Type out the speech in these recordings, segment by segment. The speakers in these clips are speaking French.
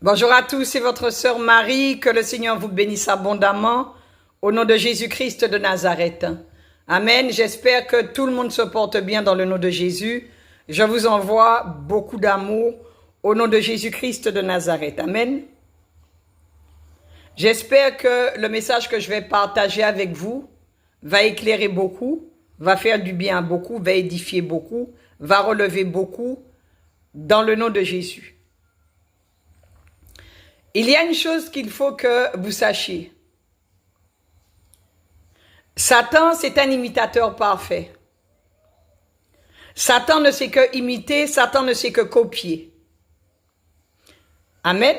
Bonjour à tous, c'est votre sœur Marie, que le Seigneur vous bénisse abondamment, au nom de Jésus-Christ de Nazareth. Amen, j'espère que tout le monde se porte bien dans le nom de Jésus. Je vous envoie beaucoup d'amour au nom de Jésus-Christ de Nazareth. Amen. J'espère que le message que je vais partager avec vous va éclairer beaucoup, va faire du bien à beaucoup, va édifier beaucoup, va relever beaucoup dans le nom de Jésus. Il y a une chose qu'il faut que vous sachiez. Satan, c'est un imitateur parfait. Satan ne sait que imiter, Satan ne sait que copier. Amen.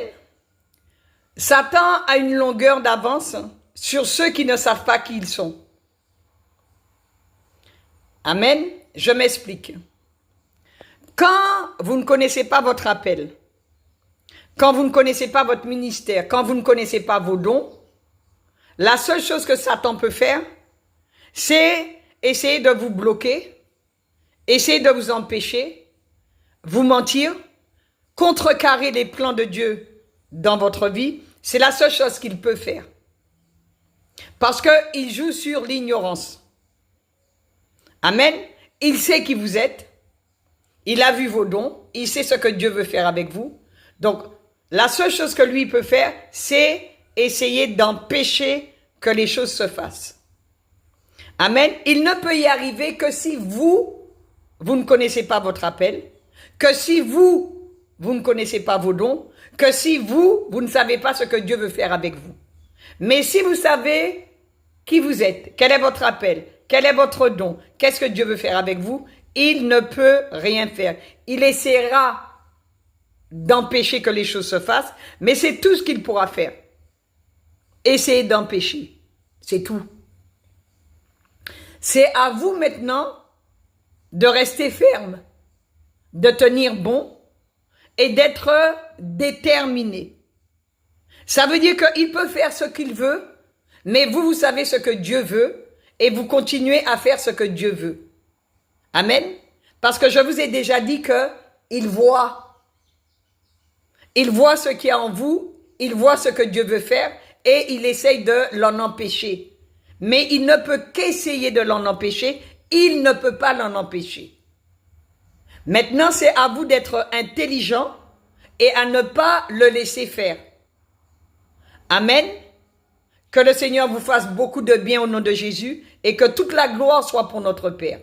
Satan a une longueur d'avance sur ceux qui ne savent pas qui ils sont. Amen. Je m'explique. Quand vous ne connaissez pas votre appel, quand vous ne connaissez pas votre ministère, quand vous ne connaissez pas vos dons, la seule chose que Satan peut faire, c'est essayer de vous bloquer, essayer de vous empêcher, vous mentir, contrecarrer les plans de Dieu dans votre vie. C'est la seule chose qu'il peut faire. Parce qu'il joue sur l'ignorance. Amen. Il sait qui vous êtes. Il a vu vos dons. Il sait ce que Dieu veut faire avec vous. Donc, la seule chose que lui peut faire, c'est essayer d'empêcher que les choses se fassent. Amen. Il ne peut y arriver que si vous ne connaissez pas votre appel, que si vous ne connaissez pas vos dons, que si vous ne savez pas ce que Dieu veut faire avec vous. Mais si vous savez qui vous êtes, quel est votre appel, quel est votre don, qu'est-ce que Dieu veut faire avec vous, il ne peut rien faire. Il essaiera d'empêcher que les choses se fassent, mais c'est tout ce qu'il pourra faire. Essayer d'empêcher. C'est tout. C'est à vous maintenant de rester ferme, de tenir bon et d'être déterminé. Ça veut dire qu'il peut faire ce qu'il veut, mais vous savez ce que Dieu veut et vous continuez à faire ce que Dieu veut. Amen. Parce que je vous ai déjà dit qu'il voit. Il voit ce qu'il y a en vous, il voit ce que Dieu veut faire et il essaye de l'en empêcher. Mais il ne peut qu'essayer de l'en empêcher, il ne peut pas l'en empêcher. Maintenant, c'est à vous d'être intelligent et à ne pas le laisser faire. Amen. Que le Seigneur vous fasse beaucoup de bien au nom de Jésus et que toute la gloire soit pour notre Père.